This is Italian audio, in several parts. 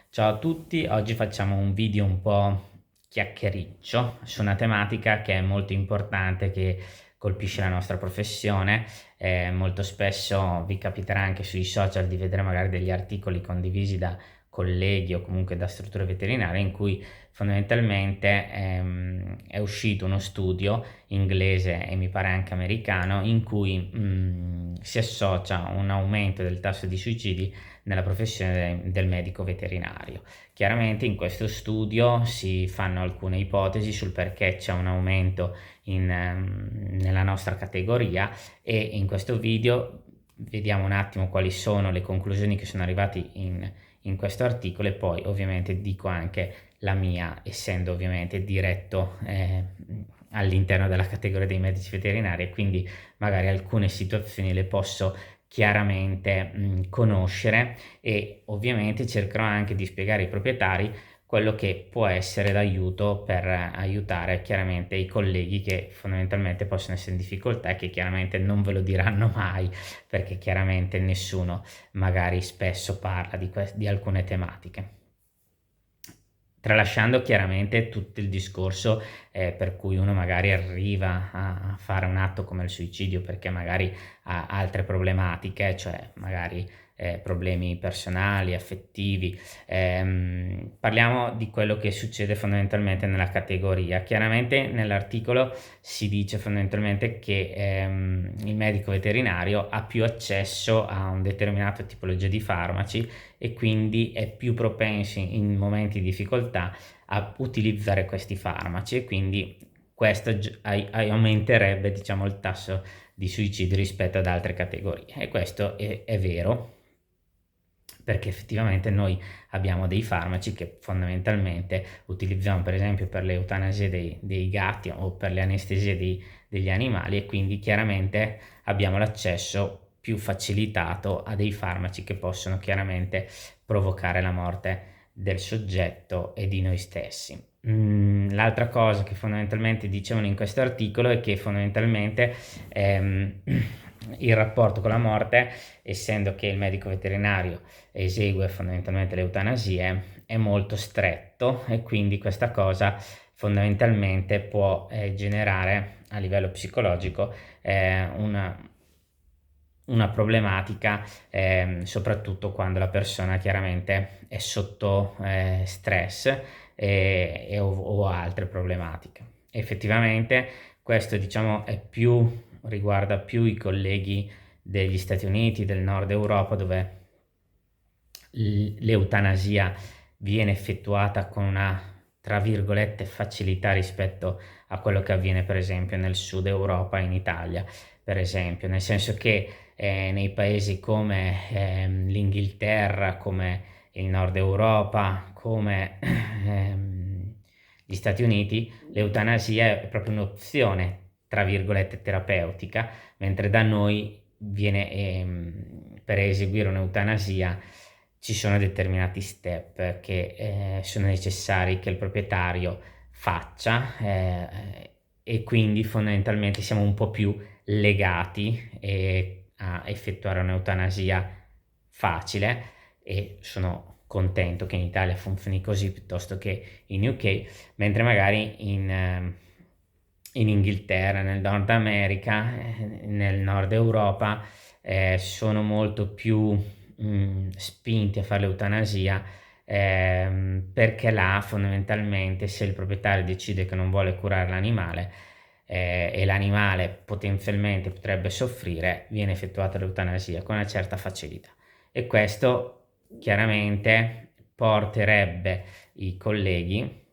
Ciao a tutti, oggi facciamo un video un po' chiacchiericcio su una tematica che è molto importante, che colpisce la nostra professione. Molto spesso vi capiterà anche sui social di vedere magari degli articoli condivisi da colleghi o comunque da strutture veterinarie in cui fondamentalmente è uscito uno studio inglese e mi pare anche americano in cui si associa un aumento del tasso di suicidi nella professione del medico veterinario. Chiaramente in questo studio si fanno alcune ipotesi sul perché c'è un aumento nella nostra categoria, e in questo video vediamo un attimo quali sono le conclusioni che sono arrivate in questo articolo, e poi ovviamente dico anche la mia, essendo ovviamente diretto all'interno della categoria dei medici veterinari, e quindi magari alcune situazioni le posso chiaramente conoscere, e ovviamente cercherò anche di spiegare ai proprietari quello che può essere d'aiuto per aiutare chiaramente i colleghi che fondamentalmente possono essere in difficoltà e che chiaramente non ve lo diranno mai, perché chiaramente nessuno magari spesso parla di alcune tematiche. Tralasciando chiaramente tutto il discorso per cui uno magari arriva a fare un atto come il suicidio perché magari ha altre problematiche, cioè magari problemi personali, affettivi. Parliamo di quello che succede fondamentalmente nella categoria. Chiaramente nell'articolo si dice fondamentalmente che il medico veterinario ha più accesso a un determinato tipologia di farmaci, e quindi è più propenso in momenti di difficoltà a utilizzare questi farmaci, e quindi questo aumenterebbe, diciamo, il tasso di suicidio rispetto ad altre categorie. E questo è vero, perché effettivamente noi abbiamo dei farmaci che fondamentalmente utilizziamo per esempio per le eutanasie dei gatti o per le anestesie degli animali, e quindi chiaramente abbiamo l'accesso più facilitato a dei farmaci che possono chiaramente provocare la morte del soggetto e di noi stessi. L'altra cosa che fondamentalmente dicevano in questo articolo è che fondamentalmente il rapporto con la morte, essendo che il medico veterinario esegue fondamentalmente le eutanasie, è molto stretto, e quindi questa cosa fondamentalmente può generare a livello psicologico una problematica, soprattutto quando la persona chiaramente è sotto stress o ha altre problematiche. Effettivamente questo, diciamo, riguarda più i colleghi degli Stati Uniti, del nord Europa, dove l'eutanasia viene effettuata con una, tra virgolette, facilità rispetto a quello che avviene per esempio nel sud Europa, in Italia, per esempio, nel senso che nei paesi come l'Inghilterra, come il nord Europa, come gli Stati Uniti, l'eutanasia è proprio un'opzione, tra virgolette, terapeutica, mentre da noi viene, per eseguire un'eutanasia ci sono determinati step che sono necessari che il proprietario faccia, e quindi fondamentalmente siamo un po' più legati a effettuare un'eutanasia facile, e sono contento che in Italia funzioni così piuttosto che in UK, mentre magari in Inghilterra, nel Nord America, nel Nord Europa sono molto più spinti a fare l'eutanasia, perché là fondamentalmente, se il proprietario decide che non vuole curare l'animale e l'animale potenzialmente potrebbe soffrire, viene effettuata l'eutanasia con una certa facilità, e questo chiaramente porterebbe i colleghi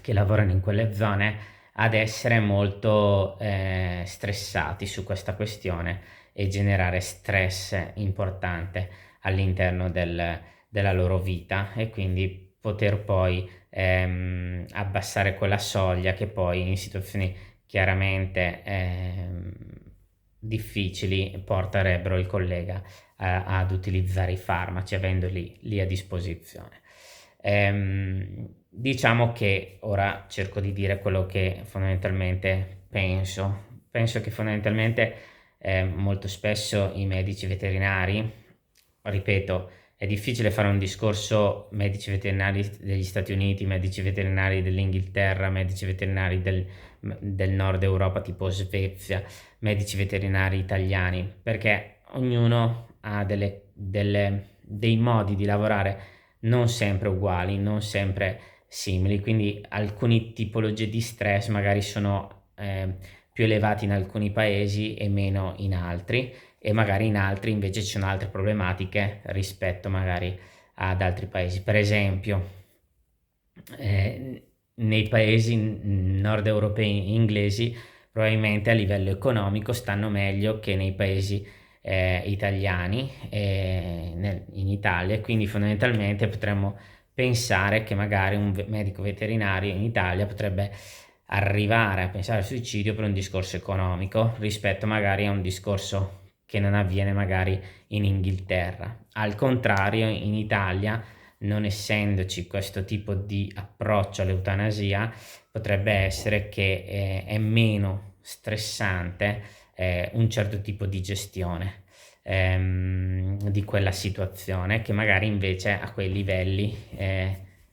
che lavorano in quelle zone ad essere molto stressati su questa questione e generare stress importante all'interno della loro vita, e quindi poter poi abbassare quella soglia che poi in situazioni chiaramente difficili porterebbero il collega ad utilizzare i farmaci avendoli lì a disposizione. Diciamo che ora cerco di dire quello che fondamentalmente penso. Penso che fondamentalmente molto spesso i medici veterinari, ripeto, è difficile fare un discorso medici veterinari degli Stati Uniti, medici veterinari dell'Inghilterra, medici veterinari del nord Europa tipo Svezia, medici veterinari italiani, perché ognuno ha dei modi di lavorare non sempre uguali, non sempre simili, quindi alcune tipologie di stress magari sono più elevati in alcuni paesi e meno in altri, e magari in altri invece ci sono altre problematiche rispetto magari ad altri paesi. Per esempio, nei paesi nord europei inglesi probabilmente a livello economico stanno meglio che nei paesi italiani, in Italia, quindi fondamentalmente potremmo pensare che magari un medico veterinario in Italia potrebbe arrivare a pensare al suicidio per un discorso economico rispetto magari a un discorso che non avviene magari in Inghilterra. Al contrario, in Italia, non essendoci questo tipo di approccio all'eutanasia, potrebbe essere che è meno stressante un certo tipo di gestione di quella situazione, che magari invece a quei livelli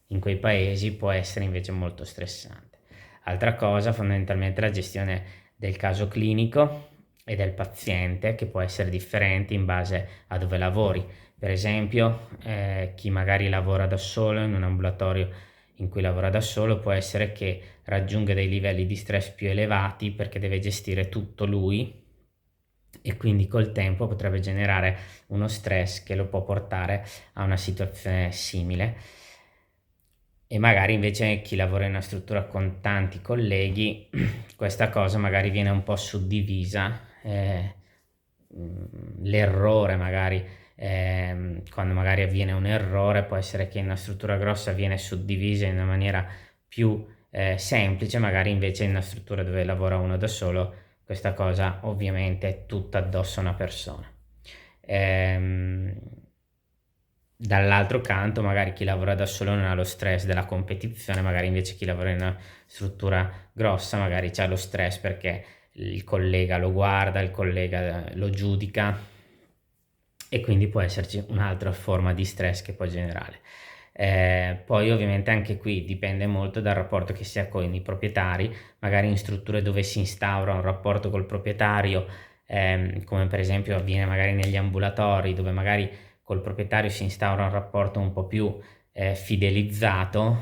in quei paesi può essere invece molto stressante. Altra cosa, fondamentalmente la gestione del caso clinico e del paziente, che può essere differente in base a dove lavori. Per esempio, chi magari lavora da solo in un ambulatorio in cui lavora da solo può essere che raggiunga dei livelli di stress più elevati perché deve gestire tutto lui, e quindi col tempo potrebbe generare uno stress che lo può portare a una situazione simile. E magari invece chi lavora in una struttura con tanti colleghi, questa cosa magari viene un po' suddivisa, l'errore magari, quando magari avviene un errore, può essere che in una struttura grossa viene suddivisa in una maniera più semplice, magari invece in una struttura dove lavora uno da solo, questa cosa ovviamente è tutta addosso a una persona. Dall'altro canto magari chi lavora da solo non ha lo stress della competizione, magari invece chi lavora in una struttura grossa magari c'ha lo stress perché il collega lo guarda, il collega lo giudica, e quindi può esserci un'altra forma di stress che può generare. Poi ovviamente anche qui dipende molto dal rapporto che si ha con i proprietari, magari in strutture dove si instaura un rapporto col proprietario, come per esempio avviene magari negli ambulatori, dove magari col proprietario si instaura un rapporto un po' più fidelizzato,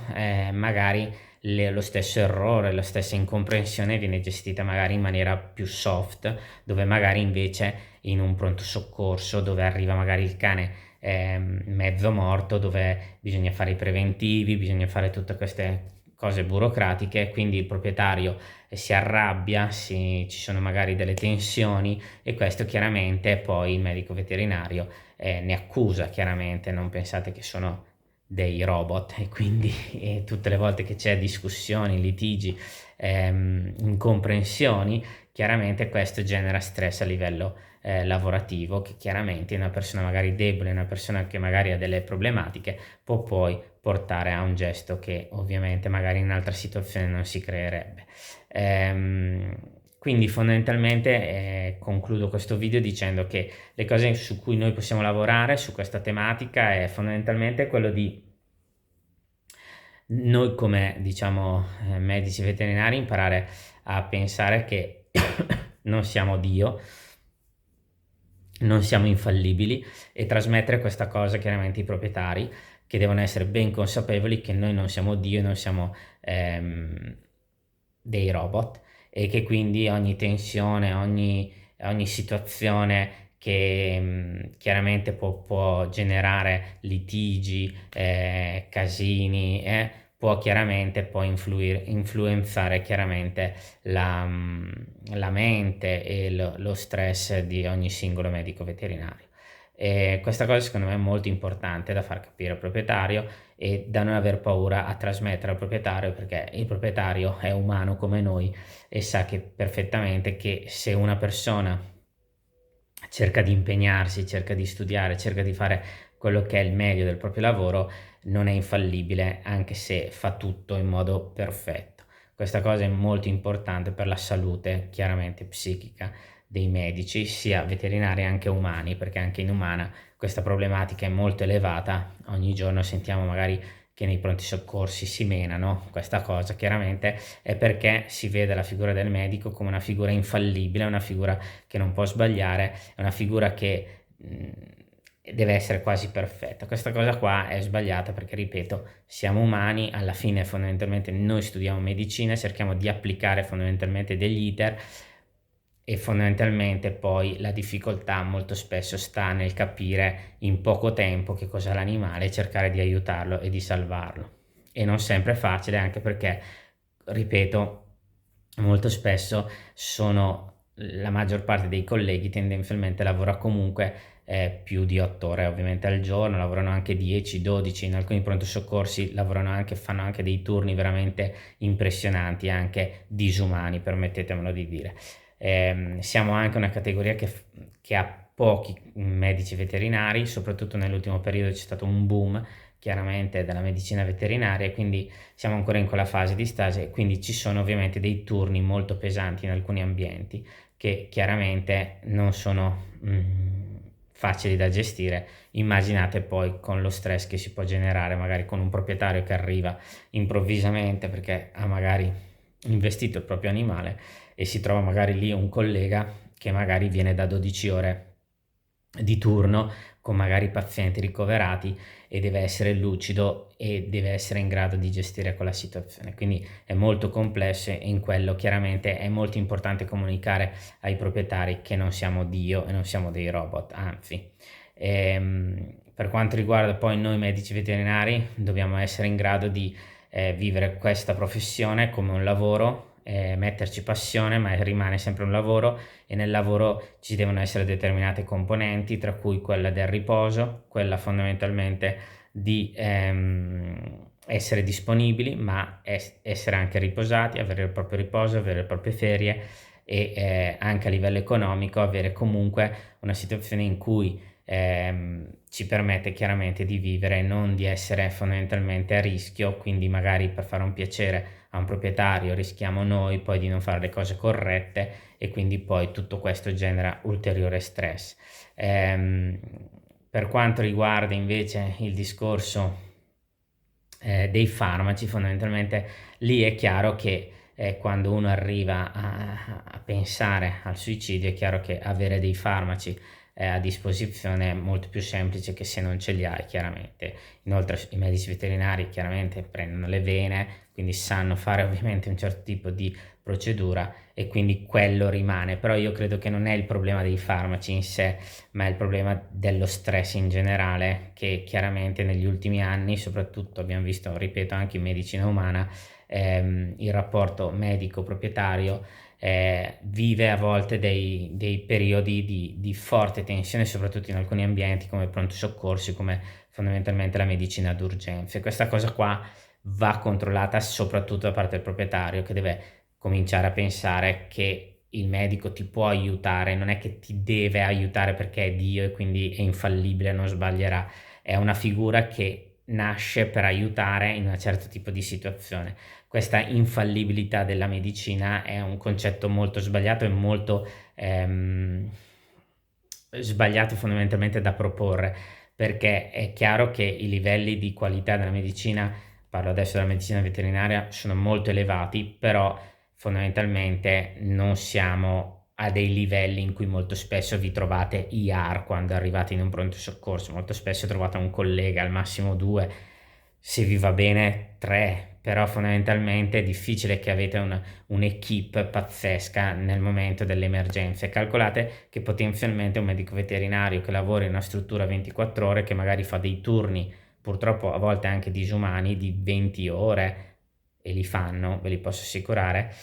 magari lo stesso errore, la stessa incomprensione viene gestita magari in maniera più soft, dove magari invece in un pronto soccorso dove arriva magari il cane mezzo morto, dove bisogna fare i preventivi, bisogna fare tutte queste cose burocratiche, quindi il proprietario si arrabbia, ci sono magari delle tensioni, e questo chiaramente poi il medico veterinario ne accusa. Chiaramente non pensate che sono dei robot, e quindi tutte le volte che c'è discussioni, litigi, incomprensioni, chiaramente questo genera stress a livello lavorativo, che chiaramente una persona magari debole, una persona che magari ha delle problematiche, può poi portare a un gesto che ovviamente magari in altra situazione non si creerebbe. Quindi fondamentalmente concludo questo video dicendo che le cose su cui noi possiamo lavorare su questa tematica è fondamentalmente quello di noi come diciamo medici veterinari imparare a pensare che non siamo Dio, non siamo infallibili, e trasmettere questa cosa chiaramente ai proprietari, che devono essere ben consapevoli che noi non siamo Dio e non siamo dei robot, e che quindi ogni tensione, ogni situazione che chiaramente può generare litigi, casini, può chiaramente poi influenzare chiaramente la mente e lo stress di ogni singolo medico veterinario. E questa cosa secondo me è molto importante da far capire al proprietario, e da non aver paura a trasmettere al proprietario, perché il proprietario è umano come noi e sa che perfettamente che se una persona cerca di impegnarsi, cerca di studiare, cerca di fare quello che è il meglio del proprio lavoro, non è infallibile, anche se fa tutto in modo perfetto. Questa cosa è molto importante per la salute chiaramente psichica dei medici, sia veterinari anche umani, perché anche in umana questa problematica è molto elevata. Ogni giorno sentiamo magari che nei pronti soccorsi si menano questa cosa, chiaramente è perché si vede la figura del medico come una figura infallibile, una figura che non può sbagliare, è una figura che deve essere quasi perfetta. Questa cosa qua è sbagliata perché, ripeto, siamo umani, alla fine fondamentalmente noi studiamo medicina, cerchiamo di applicare fondamentalmente degli iter e fondamentalmente poi la difficoltà molto spesso sta nel capire in poco tempo che cos'è l'animale e cercare di aiutarlo e di salvarlo. E non sempre è facile, anche perché, ripeto, molto spesso la maggior parte dei colleghi tendenzialmente lavora comunque più di 8 ore ovviamente al giorno, lavorano anche 10, 12, in alcuni pronto soccorsi fanno anche dei turni veramente impressionanti, anche disumani, permettetemelo di dire. Siamo anche una categoria che ha pochi medici veterinari, soprattutto nell'ultimo periodo c'è stato un boom chiaramente della medicina veterinaria, e quindi siamo ancora in quella fase di stage, e quindi ci sono ovviamente dei turni molto pesanti in alcuni ambienti che chiaramente non sono facili da gestire. Immaginate poi con lo stress che si può generare magari con un proprietario che arriva improvvisamente perché ha magari investito il proprio animale e si trova magari lì un collega che magari viene da 12 ore di turno con magari pazienti ricoverati e deve essere lucido e deve essere in grado di gestire quella situazione. Quindi è molto complesso, e in quello chiaramente è molto importante comunicare ai proprietari che non siamo Dio e non siamo dei robot, anzi. Per quanto riguarda poi noi medici veterinari, dobbiamo essere in grado di vivere questa professione come un lavoro, metterci passione, ma rimane sempre un lavoro, e nel lavoro ci devono essere determinate componenti, tra cui quella del riposo, quella fondamentalmente di essere disponibili, ma essere anche riposati, avere il proprio riposo, avere le proprie ferie, e anche a livello economico avere comunque una situazione in cui ci permette chiaramente di vivere e non di essere fondamentalmente a rischio, quindi magari per fare un piacere a un proprietario rischiamo noi poi di non fare le cose corrette, e quindi poi tutto questo genera ulteriore stress. Ehm, per quanto riguarda invece il discorso dei farmaci, fondamentalmente lì è chiaro che quando uno arriva a pensare al suicidio, è chiaro che avere dei farmaci a disposizione è molto più semplice che se non ce li hai, chiaramente. Inoltre i medici veterinari chiaramente prendono le vene, quindi sanno fare ovviamente un certo tipo di procedura, e quindi quello rimane. Però io credo che non è il problema dei farmaci in sé, ma è il problema dello stress in generale, che chiaramente negli ultimi anni, soprattutto abbiamo visto, ripeto, anche in medicina umana, il rapporto medico-proprietario vive a volte dei periodi di forte tensione, soprattutto in alcuni ambienti come i pronto soccorsi, come fondamentalmente la medicina d'urgenza. E questa cosa qua va controllata soprattutto da parte del proprietario, che deve cominciare a pensare che il medico ti può aiutare, non è che ti deve aiutare perché è Dio e quindi è infallibile, non sbaglierà. È una figura che nasce per aiutare in un certo tipo di situazione. Questa infallibilità della medicina è un concetto molto sbagliato e molto sbagliato fondamentalmente da proporre, perché è chiaro che i livelli di qualità della medicina, parlo adesso della medicina veterinaria, sono molto elevati, però fondamentalmente non siamo a dei livelli in cui molto spesso vi trovate IR quando arrivate in un pronto soccorso. Molto spesso trovate un collega, al massimo 2, se vi va bene 3, però fondamentalmente è difficile che avete un'equipe pazzesca nel momento delle emergenze. Calcolate che potenzialmente un medico veterinario che lavora in una struttura 24 ore, che magari fa dei turni purtroppo a volte anche disumani di 20 ore, e li fanno, ve li posso assicurare,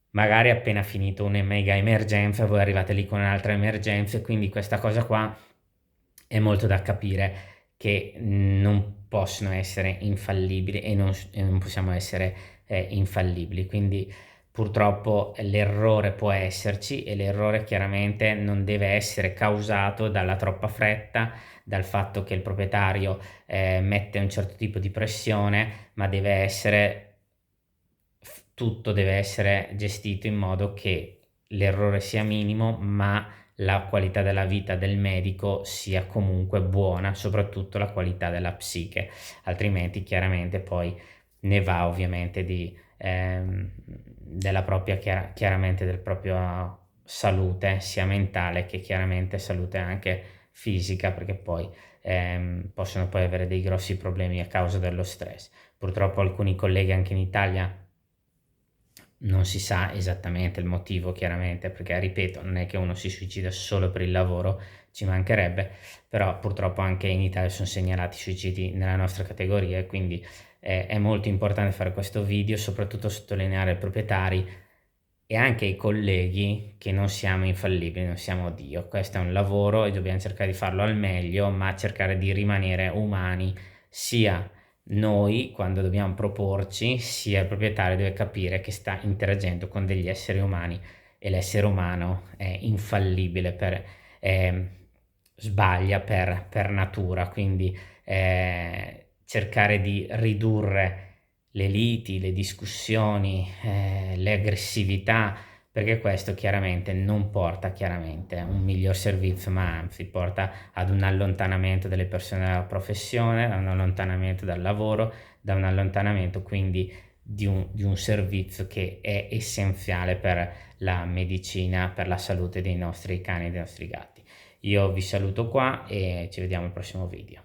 magari appena finito una mega emergenza voi arrivate lì con un'altra emergenza, e quindi questa cosa qua è molto da capire, che non possono essere infallibili, e non possiamo essere infallibili. Quindi purtroppo l'errore può esserci, e l'errore chiaramente non deve essere causato dalla troppa fretta, dal fatto che il proprietario mette un certo tipo di pressione, ma tutto deve essere gestito in modo che l'errore sia minimo, ma la qualità della vita del medico sia comunque buona, soprattutto la qualità della psiche, altrimenti chiaramente poi ne va ovviamente della propria chiaramente del proprio salute, sia mentale che chiaramente salute anche fisica, perché poi possono poi avere dei grossi problemi a causa dello stress. Purtroppo alcuni colleghi anche in Italia non si sa esattamente il motivo chiaramente, perché ripeto, non è che uno si suicida solo per il lavoro, ci mancherebbe, però purtroppo anche in Italia sono segnalati suicidi nella nostra categoria e quindi è molto importante fare questo video, soprattutto sottolineare ai proprietari e anche ai colleghi che non siamo infallibili, non siamo Dio. Questo è un lavoro e dobbiamo cercare di farlo al meglio, ma cercare di rimanere umani, sia noi quando dobbiamo proporci, sia il proprietario deve capire che sta interagendo con degli esseri umani e l'essere umano è infallibile ehm, sbaglia per natura, quindi cercare di ridurre le liti, le discussioni, le aggressività, perché questo chiaramente non porta chiaramente a un miglior servizio, ma anzi porta ad un allontanamento delle persone dalla professione, a un allontanamento dal lavoro, da un allontanamento quindi di un servizio che è essenziale per la medicina, per la salute dei nostri cani e dei nostri gatti. Io vi saluto qua e ci vediamo al prossimo video.